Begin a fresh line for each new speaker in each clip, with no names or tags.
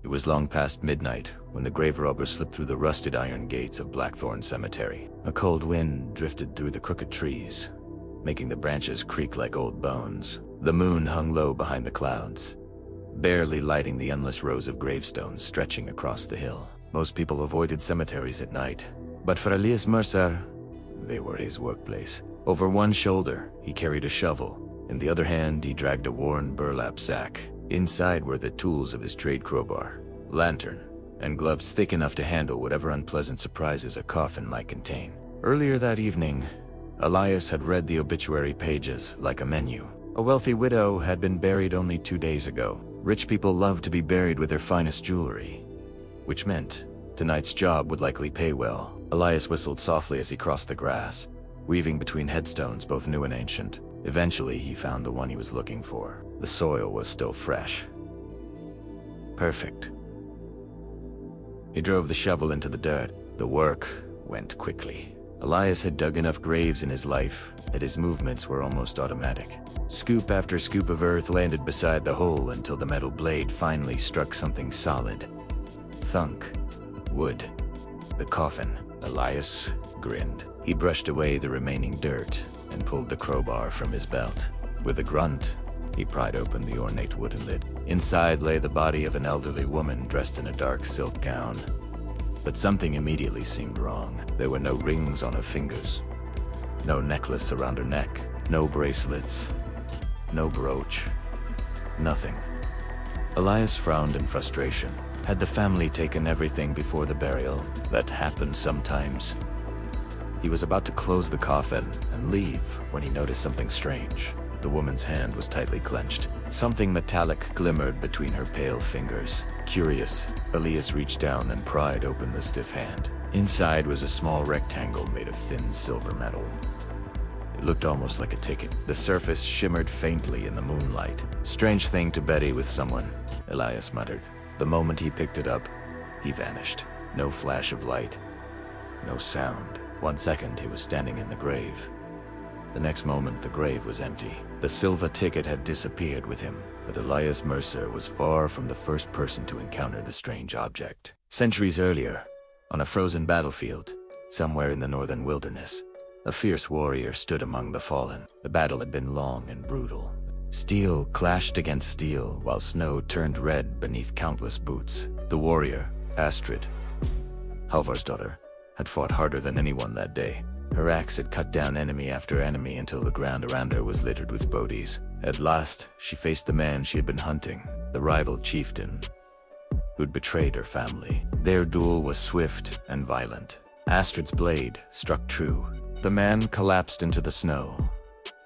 It was long past midnight when the grave robber slipped through the rusted iron gates of Blackthorn Cemetery. A cold wind drifted through the crooked trees, making the branches creak like old bones. The moon hung low behind the clouds, barely lighting the endless rows of gravestones stretching across the hill. Most people avoided cemeteries at night, but for Elias Mercer, they were his workplace. Over one shoulder, he carried a shovel. In the other hand, he dragged a worn burlap sack. Inside were the tools of his trade: crowbar, lantern, and gloves thick enough to handle whatever unpleasant surprises a coffin might contain. Earlier that evening, Elias had read the obituary pages like a menu. A wealthy widow had been buried only 2 days ago. Rich people loved to be buried with their finest jewelry, which meant tonight's job would likely pay well. Elias whistled softly as he crossed the grass, weaving between headstones both new and ancient. Eventually, he found the one he was looking for. The soil was still fresh. Perfect. He drove the shovel into the dirt. The work went quickly. Elias had dug enough graves in his life that his movements were almost automatic. Scoop after scoop of earth landed beside the hole until the metal blade finally struck something solid. Thunk. Wood. The coffin. Elias grinned. He brushed away the remaining dirt and pulled the crowbar from his belt. With a grunt, he pried open the ornate wooden lid. Inside lay the body of an elderly woman dressed in a dark silk gown. But something immediately seemed wrong. There were no rings on her fingers, no necklace around her neck, no bracelets, no brooch, nothing. Elias frowned in frustration. Had the family taken everything before the burial? That happened sometimes. He was about to close the coffin and leave when he noticed something strange. The woman's hand was tightly clenched. Something metallic glimmered between her pale fingers. Curious, Elias reached down and pried open the stiff hand. Inside was a small rectangle made of thin silver metal. It looked almost like a ticket. The surface shimmered faintly in the moonlight. Strange thing to bury with someone, Elias muttered. The moment he picked it up, he vanished. No flash of light, no sound. 1 second, he was standing in the grave. The next moment, the grave was empty. The silver ticket had disappeared with him, but Elias Mercer was far from the first person to encounter the strange object. Centuries earlier, on a frozen battlefield, somewhere in the northern wilderness, a fierce warrior stood among the fallen. The battle had been long and brutal. Steel clashed against steel, while snow turned red beneath countless boots. The warrior, Astrid, Halvar's daughter, had fought harder than anyone that day. Her axe had cut down enemy after enemy until the ground around her was littered with bodies. At last, she faced the man she had been hunting, the rival chieftain, who'd betrayed her family. Their duel was swift and violent. Astrid's blade struck true. The man collapsed into the snow,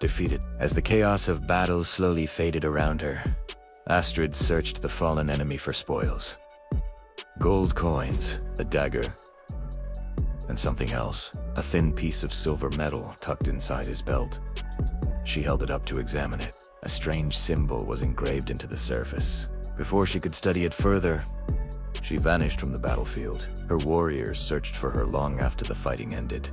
defeated. As the chaos of battle slowly faded around her, Astrid searched the fallen enemy for spoils. Gold coins, a dagger, and something else, a thin piece of silver metal tucked inside his belt. She held it up to examine it. A strange symbol was engraved into the surface. Before she could study it further, she vanished from the battlefield. Her warriors searched for her long after the fighting ended.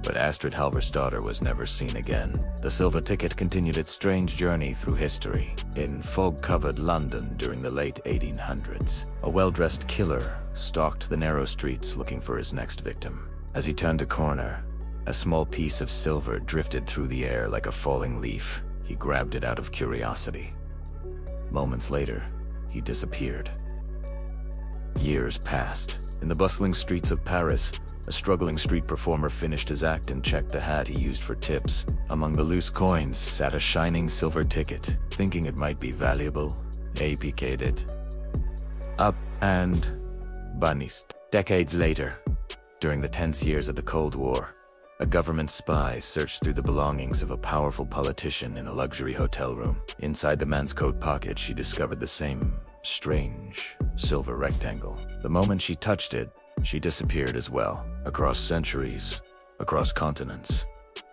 But Astrid Halvar's daughter was never seen again. The silver ticket continued its strange journey through history. In fog-covered London during the late 1800s, a well-dressed killer stalked the narrow streets looking for his next victim. As he turned a corner, a small piece of silver drifted through the air like a falling leaf. He grabbed it out of curiosity. Moments later, he disappeared. Years passed. In the bustling streets of Paris, a struggling street performer finished his act and checked the hat he used for tips. Among the loose coins sat a shining silver ticket. Thinking it might be valuable, he picked it up and vanished. Decades later, during the tense years of the Cold War, a government spy searched through the belongings of a powerful politician in a luxury hotel room. Inside the man's coat pocket, she discovered the same strange silver rectangle. The moment she touched it, she disappeared as well. Across centuries, across continents,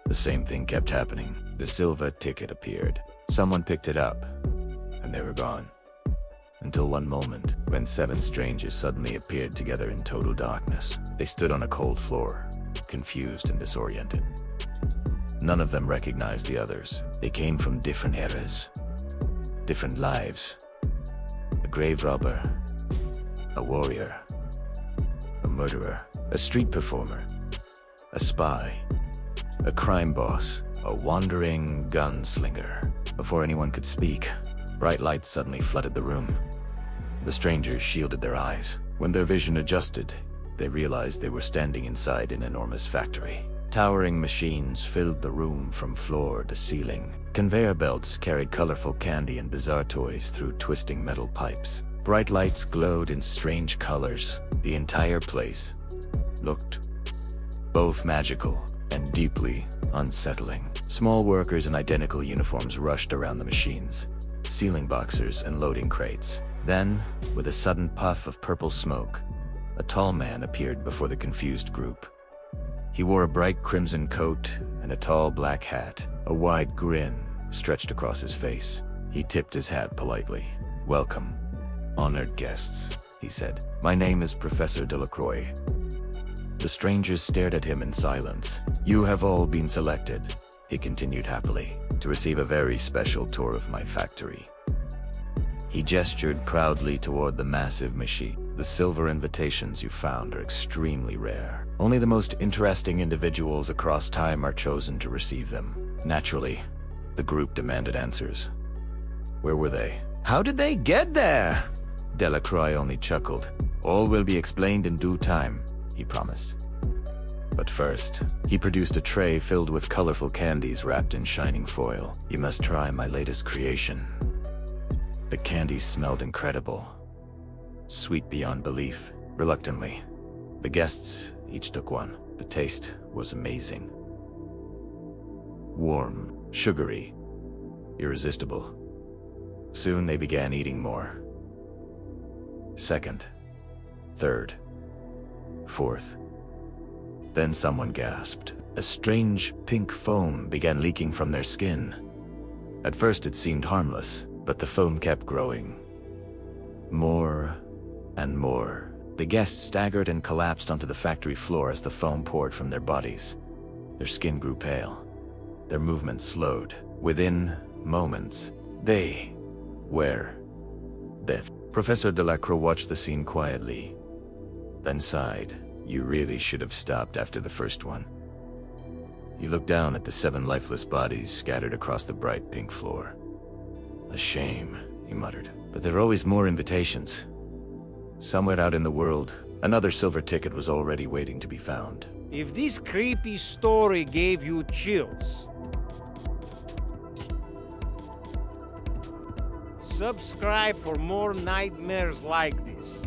the same thing kept happening. The silver ticket appeared. Someone picked it up, and they were gone. Until one moment, when 7 strangers suddenly appeared together in total darkness. They stood on a cold floor, confused and disoriented. None of them recognized the others. They came from different eras, different lives. The grave robber, A warrior. A murderer. A street performer. A spy. A crime boss. A wandering gunslinger. Before anyone could speak, bright lights suddenly flooded the room. The strangers shielded their eyes. When their vision adjusted, they realized they were standing inside an enormous factory. Towering machines filled the room from floor to ceiling. Conveyor belts carried colorful candy and bizarre toys through twisting metal pipes. Bright lights glowed in strange colors. The entire place looked both magical and deeply unsettling. Small workers in identical uniforms rushed around the machines, sealing boxers and loading crates. Then, with a sudden puff of purple smoke, a tall man appeared before the confused group. He wore a bright crimson coat and a tall black hat. A wide grin stretched across his face. He tipped his hat politely. "Welcome, honored guests," he said. "My name is Professor Delacroix." The strangers stared at him in silence. "You have all been selected," he continued happily, "to receive a very special tour of my factory." He gestured proudly toward the massive machine. "The silver invitations you found are extremely rare. Only the most interesting individuals across time are chosen to receive them." Naturally, the group demanded answers. Where were they? "How did they get there?" Delacroix only chuckled. "All will be explained in due time," he promised. But first, he produced a tray filled with colorful candies wrapped in shining foil. "You must try my latest creation." The candies smelled incredible, sweet beyond belief. Reluctantly, the guests each took one. The taste was amazing. Warm, sugary, irresistible. Soon they began eating more. Second, third, fourth. Then someone gasped. A strange pink foam began leaking from their skin. At first it seemed harmless, but the foam kept growing. More and more. The guests staggered and collapsed onto the factory floor as the foam poured from their bodies. Their skin grew pale. Their movements slowed. Within moments, they were dead. Professor Delacroix watched the scene quietly, then sighed. "You really should have stopped after the first one." He looked down at the 7 lifeless bodies scattered across the bright pink floor. "A shame," he muttered. "But there are always more invitations. Somewhere out in the world, another silver ticket was already waiting to be found."
If this creepy story gave you chills, subscribe for more nightmares like this.